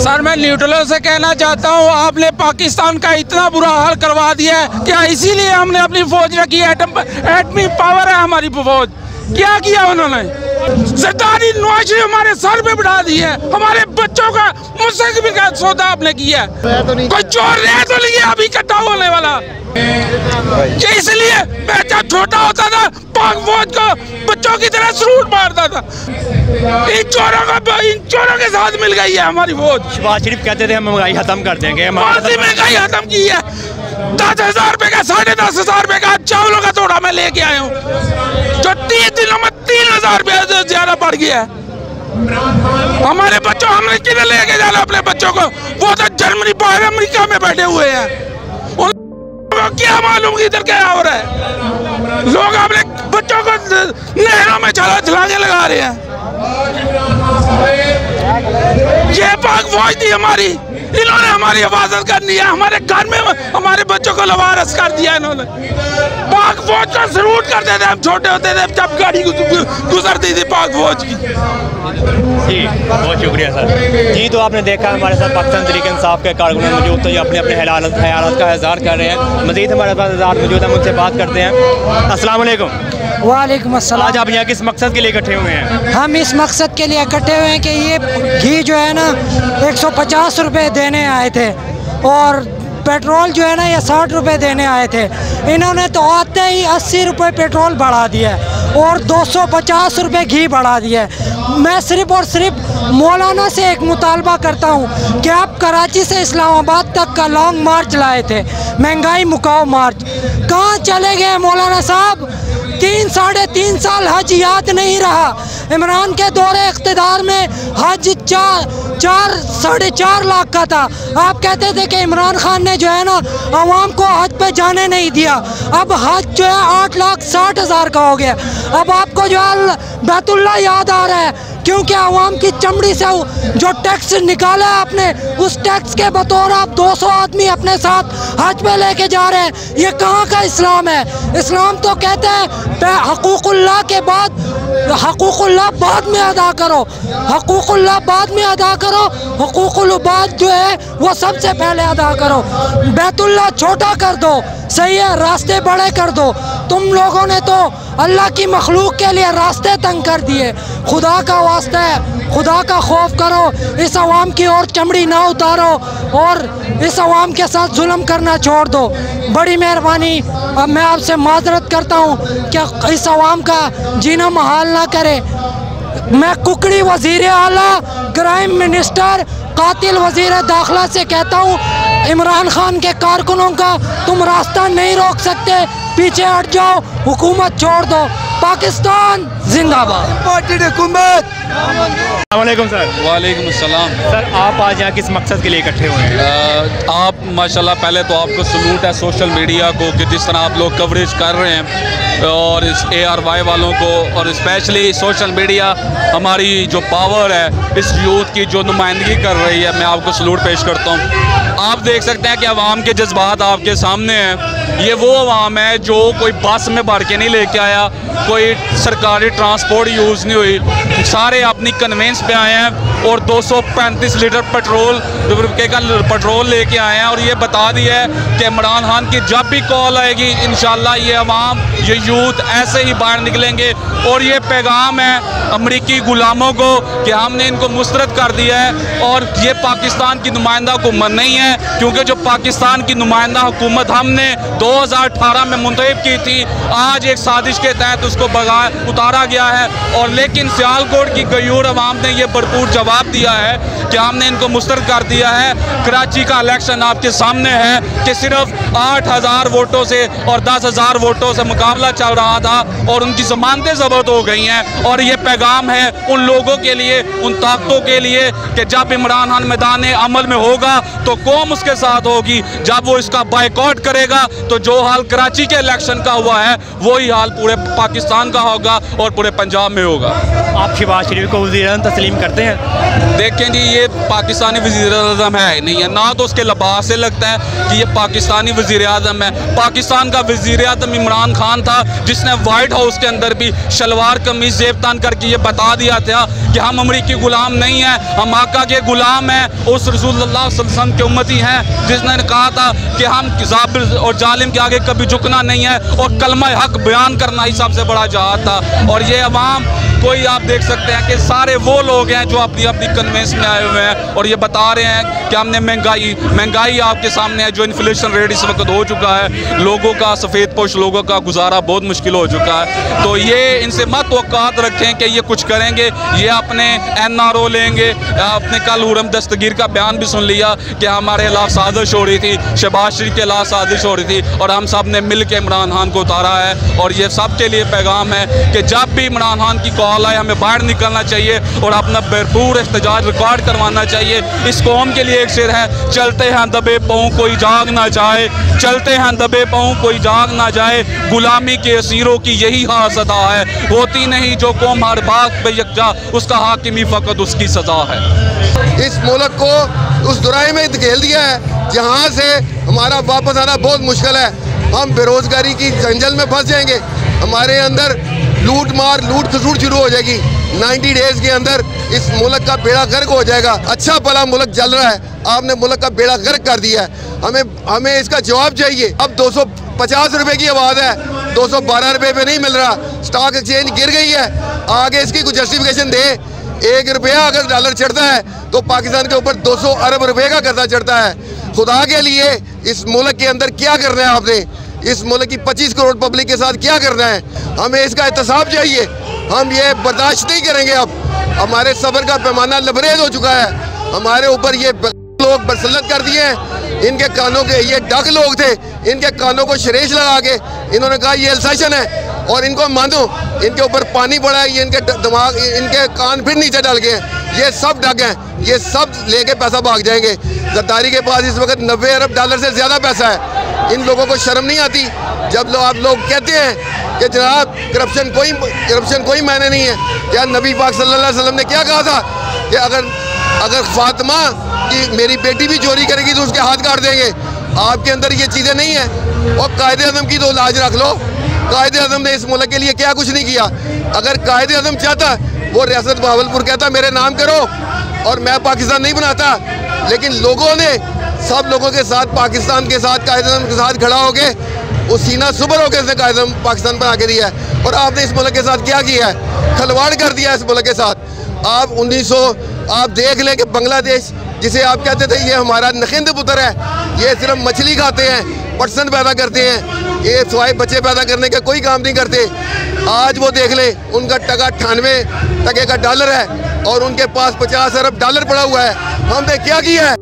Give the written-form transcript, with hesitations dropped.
Sir मैं न्यूट्रलों से कहना चाहता हूँ, आपने पाकिस्तान का इतना बुरा हाल करवा दिया है। क्या इसीलिए हमने अपनी फौज रखी है? एटमी पावर है हमारी फौज। क्या किया उन्होंने? सरदारी नौकरी हमारे सर पे बढ़ा दी है। हमारे बच्चों का मुस्तकबिल का सौदा आपने किया है। कोई चोर रह तो नहीं है अभी इकट्ठा होने वाला। इसलिए मैं जब छोटा होता था पाक फौज को बच्चों की तरह सलूट मारता था। इन चोरों के साथ मिल गई है हमारी फौज। शहबाज शरीफ कहते थे हम महंगाई खत्म कर देंगे। महंगाई खत्म की है। 10,000 रुपए का 10,500 रुपए का चावलों का थोड़ा मैं लेके आया हूँ, जो 3 दिनों में 3,000 रुपए से ज्यादा बढ़ गया है। हमारे बच्चों हमने किधर लेके जाना अपने बच्चों को? वो तो जर्मनी बाहर अमेरिका में बैठे हुए हैं। उनको क्या मालूम कि इधर क्या हो रहा है? लोग अपने बच्चों को नहरों में छलांगे लगा रहे हैं। ये पाक फौज थी हमारी, इन्होंने हमारी हिफाजत करनी है। हमारे घर में हमारे बच्चों को लवारस कर दिया इन्होंने। पाक फौज का सलूट करते थे हम छोटे होते थे, जब गाड़ी गुजरती थी पाक फौज की। जी बहुत शुक्रिया सर। जी तो आपने देखा हमारे साथ पाकिस्तान तहरीक इंसाफ के कारकुन मौजूद, तो ये अपने अपने ख्यालात का इज़हार कर रहे हैं। मज़ीद हमारे पास इज़हार मौजूद है, उनसे बात करते हैं। अस्सलाम वालेकुम। वालेकुम अस्सलाम। आज आप यहाँ किस मकसद के लिए इकट्ठे हुए हैं? हम इस मकसद के लिए इकट्ठे हुए हैं कि ये घी जो है ना 150 रुपये देने आए थे, और पेट्रोल जो है ना ये 60 रुपये देने आए थे। इन्होंने तो आते ही 80 रुपये पेट्रोल बढ़ा दिया और 250 रुपये घी बढ़ा दिया। मैं सिर्फ़ और सिर्फ मौलाना से एक मुतालबा करता हूँ कि आप कराची से इस्लामाबाद तक का लॉन्ग मार्च लाए थे, महंगाई मुकाओ मार्च, कहाँ चले गए मौलाना साहब? 3-3.5 साल हज याद नहीं रहा। इमरान के दौरे इख्तिदार में हज 4-4.5 लाख का था। आप कहते थे कि इमरान खान ने जो है ना आवाम को हज पे जाने नहीं दिया। अब हज जो है 8,60,000 का हो गया। अब आपको जो है बैतुल्ला याद आ रहा है, क्योंकि आवाम की चमड़ी से जो टैक्स निकाला है आपने, उस टैक्स के बतौर आप 200 आदमी अपने साथ हज पे लेके जा रहे हैं। ये कहाँ का इस्लाम है? इस्लाम तो कहते हैं हकूकुल्लाह के बाद हकूकुल्लाह बाद में अदा करो, हकूकुल्लाह बाद में अदा करो, हकूकुल बाद जो है वो सबसे पहले अदा करो। बैतुल्लाह छोटा कर दो, सही है, रास्ते बड़े कर दो। तुम लोगों ने तो अल्लाह की मखलूक के लिए रास्ते तंग कर दिए। खुदा का वास्ता है, खुदा का खौफ करो, इस अवाम की और चमड़ी ना उतारो और इस अवाम के साथ जुल्म करना छोड़ दो। बड़ी मेहरबानी। अब मैं आपसे माजरत करता हूँ कि इस अवाम का जीना महाल ना करे। मैं कुकड़ी वज़ीर आला, क्राइम मिनिस्टर, कातिल वज़ीर दाखिला से कहता हूँ, इमरान खान के कारकुनों का तुम रास्ता नहीं रोक सकते, पीछे हट जाओ, हुकूमत छोड़ दो। पाकिस्तान जिंदाबाद। हुकूमत। वालेकुम सर। वालेकुम अस्सलाम। सर आप आज यहाँ किस मकसद के लिए इकट्ठे हुए हैं? आप माशाल्लाह पहले तो आपको सलूट है सोशल मीडिया को कि जिस तरह आप लोग कवरेज कर रहे हैं, और इस ARY वालों को, और स्पेशली सोशल मीडिया हमारी जो पावर है इस यूथ की जो नुमाइंदगी कर रही है, मैं आपको सलूट पेश करता हूँ। आप देख सकते हैं कि अवाम के जज्बात आपके सामने हैं। ये वो अवाम है जो कोई बस में भर के नहीं लेके आया, कोई सरकारी ट्रांसपोर्ट यूज़ नहीं हुई, सारे अपनी कन्वेंस पे आए हैं और 235 लीटर पेट्रोल लेके आए हैं। और ये बता दिया है कि इमरान खान की जब भी कॉल आएगी इंशाल्लाह ये अवाम, ये यूथ ऐसे ही बाहर निकलेंगे। और ये पैगाम है अमरीकी गुलामों को कि हमने इनको मुस्तरद कर दिया है और ये पाकिस्तान की नुमाइंदा हुकूमत नहीं है, क्योंकि जो पाकिस्तान की नुमाइंदा हुकूमत हमने 2018 में मुंतखब की थी, आज एक साजिश के तहत उसको उतारा गया है। और लेकिन सियालकोट की गयूर अवाम ने यह भरपूर जवाब दिया है कि हमने इनको मुस्तरद कर दिया है। कराची का इलेक्शन आपके सामने है कि सिर्फ 8,000 वोटों से और 10,000 वोटों से मुकाबला चल रहा था और उनकी ज़मानतें ज़ब्त हो गई हैं। और ये पैगाम है उन लोगों के लिए, उन ताकतों के लिए कि जब इमरान खान मैदान अमल में होगा तो कौम उसके साथ होगी। जब वो इसका बाइकआउट करेगा तो जो हाल कराची के इलेक्शन का हुआ है वही हाल पूरे पाकिस्तान का होगा और पूरे पंजाब में होगा। आप शहबाज शरीफ को वज़ीर-ए-आज़म तस्लीम करते हैं? देखें जी, ये पाकिस्तानी वज़ीर-ए-आज़म है नहीं है, ना तो उसके लिबास से लगता है कि ये पाकिस्तानी वज़ीर-ए-आज़म है। पाकिस्तान का वज़ीर-ए-आज़म इमरान खान इंसान था जिसने वाइट हाउस के अंदर भी शलवार कमीज जेब तान करके ये बता दिया था कि हम अमरीकी गुलाम नहीं हैं, हम आका के गुलाम हैं, उस रसूलुल्लाह सल्लल्लाहु अलैहि वसल्लम के उम्मती हैं जिसने कहा था कि हम ज़ालिम और जालिम के आगे कभी झुकना नहीं है और कलमा हक बयान करना ही सबसे बड़ा जहाद था। और ये अवाम कोई आप देख सकते हैं कि सारे वो लोग हैं जो अपनी अपनी कन्वेंस में आए हुए हैं और ये बता रहे हैं कि हमने महंगाई आपके सामने है, जो इन्फ्लेशन रेट इस वक्त हो चुका है, लोगों का सफ़ेद पोश लोगों का गुजारा बहुत मुश्किल हो चुका है। तो ये इनसे मत वक़्त रखें कि ये कुछ करेंगे, ये अपने NRO लेंगे। आपने कल हुरम दस्तगीर का बयान भी सुन लिया कि हमारे खिलाफ साजिश हो रही थी, शहबाज शरीफ के खिलाफ साजिश हो रही थी और हम सब ने मिल के इमरान खान को उतारा है। और ये सबके लिए पैगाम है कि जब भी इमरान खान की कॉल आए हमें बाहर निकलना चाहिए और अपना भरपूर एहतजाज रिकॉर्ड करवाना चाहिए। इस कौम के लिए एक शेर है, चलते हैं दबे पाँव कोई जाग ना जाए, चलते हैं दबे पाँव कोई जाग ना जाए, गुलामी के असीरों की यही हाँ सदा है, होती नहीं जो कौम हर बात पे यकजा, उसका हाकिमी फ़कत उसकी सज़ा है। इस मुल्क को उस दुराई में धकेल दिया है जहाँ से हमारा वापस आना बहुत मुश्किल है। हम बेरोज़गारी की जंजल में फंस जाएंगे, हमारे अंदर लूट खसूट शुरू हो जाएगी। 90 डेज़ के अंदर इस मुल्क का बेड़ा गर्क हो जाएगा। अच्छा भला मुल्क चल रहा है, आपने मुल्क का बेड़ा गर्क कर दिया है। हमें इसका जवाब चाहिए। अब 250 रुपए की आवाज़ है, 212 रुपये पे नहीं मिल रहा, स्टॉक एक्सचेंज गिर गई है। आगे इसकी कुछ जस्टिफिकेशन दे। 1 रुपया अगर डॉलर चढ़ता है तो पाकिस्तान के ऊपर 200 अरब रुपए का कर्जा चढ़ता है। खुदा के लिए इस मुल्क के अंदर क्या करना है आपने? इस मुल्क की 25 करोड़ पब्लिक के साथ क्या करना है? हमें इसका एहतसाब चाहिए। हम ये बर्दाश्त नहीं करेंगे। अब हमारे सब्र का पैमाना लबरेज हो चुका है। हमारे ऊपर ये लोग बरसलत कर दिए हैं। इनके कानों के ये डक लोग थे, इनके कानों को शरेश लगा के इन्होंने कहा ये एल्साशन है और इनको मानो इनके ऊपर पानी पड़ा है, ये इनके दिमाग, इनके कान फिर नीचे डाल गए हैं। ये सब डक हैं, ये सब लेके पैसा भाग जाएंगे। जरदारी के पास इस वक्त 90 अरब डॉलर से ज़्यादा पैसा है। इन लोगों को शर्म नहीं आती जब आप लोग कहते हैं कि जनाब करप्शन कोई मायने नहीं है। क्या नबी पाक सल्लल्लाहु अलैहि वसल्लम ने क्या कहा था कि अगर फातिमा की मेरी बेटी भी चोरी करेगी तो उसके हाथ काट देंगे? आपके अंदर ये चीज़ें नहीं है। और कायदे आज़म की तो लाज रख लो। कायदे आज़म ने इस मुल्क के लिए क्या कुछ नहीं किया। अगर कायदे आज़म चाहता वो रियासत बहावलपुर कहता मेरे नाम करो और मैं पाकिस्तान नहीं बनाता। लेकिन लोगों ने सब लोगों के साथ, पाकिस्तान के साथ, कायदे आज़म के साथ खड़ा होके वो सीना सुबर होकर इसने कायदे आज़म पाकिस्तान बना के दिया है। और आपने इस मुल्क के साथ क्या किया है? खिलवाड़ कर दिया है इस मुल्क के साथ। आप 1900 आप देख लें कि बांग्लादेश जिसे आप कहते थे ये हमारा नखिंद पुत्र है, ये सिर्फ मछली खाते हैं, पटसन पैदा करते हैं, ये सवाए बच्चे पैदा करने का कोई काम नहीं करते। आज वो देख लें उनका टका 98 टके का डॉलर है और उनके पास 50 अरब डॉलर पड़ा हुआ है। हमने क्या किया है?